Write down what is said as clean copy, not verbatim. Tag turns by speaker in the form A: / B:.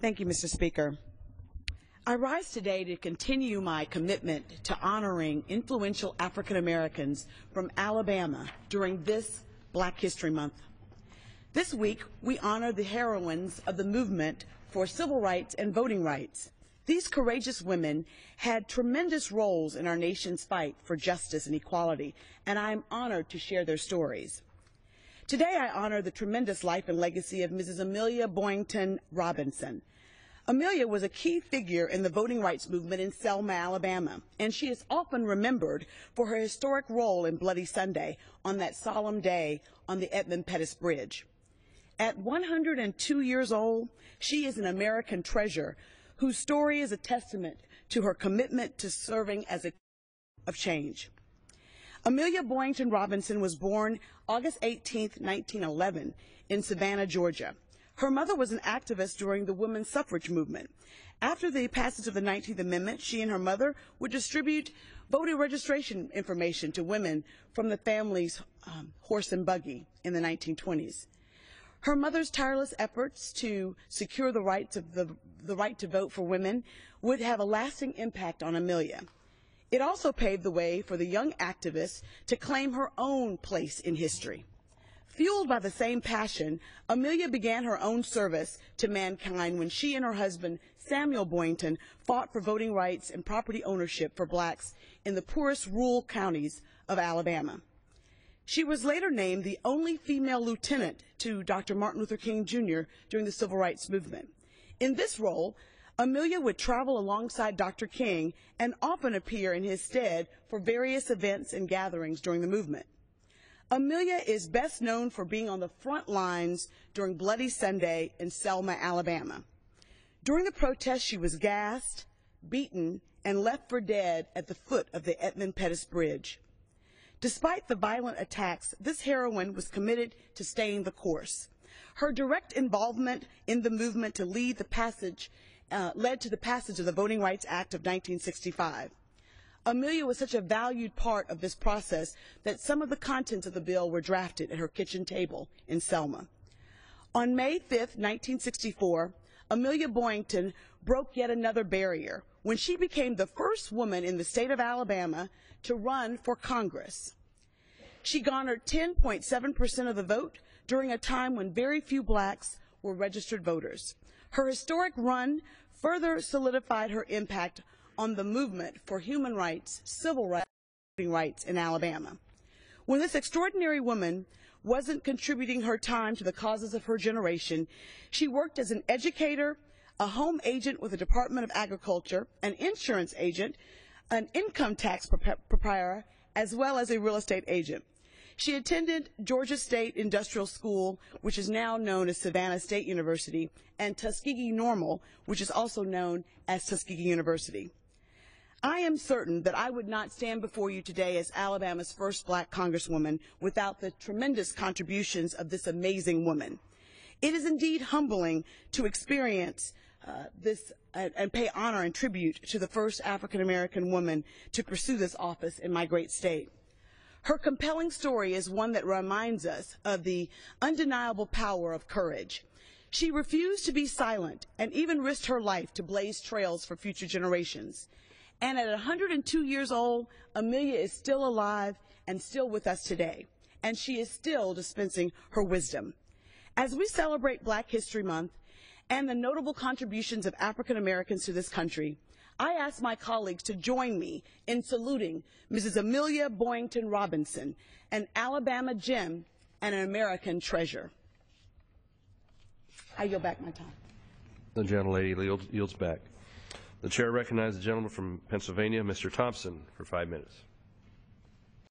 A: Thank you, Mr. Speaker. I rise today to continue my commitment to honoring influential African Americans from Alabama during this Black History Month. This week, we honor the heroines of the movement for civil rights and voting rights. These courageous women had tremendous roles in our nation's fight for justice and equality, and I am honored to share their stories. Today, I honor the tremendous life and legacy of Mrs. Amelia Boynton Robinson. Amelia was a key figure in the voting rights movement in Selma, Alabama, and she is often remembered for her historic role in Bloody Sunday on that solemn day on the Edmund Pettus Bridge. At 102 years old, she is an American treasure whose story is a testament to her commitment to serving as a of change. Amelia Boynton Robinson was born August 18, 1911, in Savannah, Georgia. Her mother was an activist during the women's suffrage movement. After the passage of the 19th Amendment, she and her mother would distribute voter registration information to women from the family's horse and buggy in the 1920s. Her mother's tireless efforts to secure the right to vote for women would have a lasting impact on Amelia. It also paved the way for the young activist to claim her own place in history. Fueled by the same passion, Amelia began her own service to mankind when she and her husband, Samuel Boynton, fought for voting rights and property ownership for blacks in the poorest rural counties of Alabama. She was later named the only female lieutenant to Dr. Martin Luther King, Jr. during the Civil Rights Movement. In this role, Amelia would travel alongside Dr. King and often appear in his stead for various events and gatherings during the movement. Amelia is best known for being on the front lines during Bloody Sunday in Selma, Alabama. During the protest, she was gassed, beaten, and left for dead at the foot of the Edmund Pettus Bridge. Despite the violent attacks, this heroine was committed to staying the course. Her direct involvement in the movement to lead the passage led to the passage of the Voting Rights Act of 1965. Amelia was such a valued part of this process that some of the contents of the bill were drafted at her kitchen table in Selma. On May 5, 1964, Amelia Boynton broke yet another barrier when she became the first woman in the state of Alabama to run for Congress. She garnered 10.7% of the vote during a time when very few blacks were registered voters. Her historic run further solidified her impact on the movement for human rights, civil rights, and voting rights in Alabama. When this extraordinary woman wasn't contributing her time to the causes of her generation, she worked as an educator, a home agent with the Department of Agriculture, an insurance agent, an income tax preparer, as well as a real estate agent. She attended Georgia State Industrial School, which is now known as Savannah State University, and Tuskegee Normal, which is also known as Tuskegee University. I am certain that I would not stand before you today as Alabama's first black congresswoman without the tremendous contributions of this amazing woman. It is indeed humbling to experience this and pay honor and tribute to the first African-American woman to pursue this office in my great state. Her compelling story is one that reminds us of the undeniable power of courage. She refused to be silent and even risked her life to blaze trails for future generations. And at 102 years old, Amelia is still alive and still with us today, and she is still dispensing her wisdom. As we celebrate Black History Month and the notable contributions of African Americans to this country, I ask my colleagues to join me in saluting Mrs. Amelia Boynton Robinson, an Alabama gem and an American treasure. I yield back my time.
B: The gentlelady yields back. The chair recognizes the gentleman from Pennsylvania, Mr. Thompson, for 5 minutes.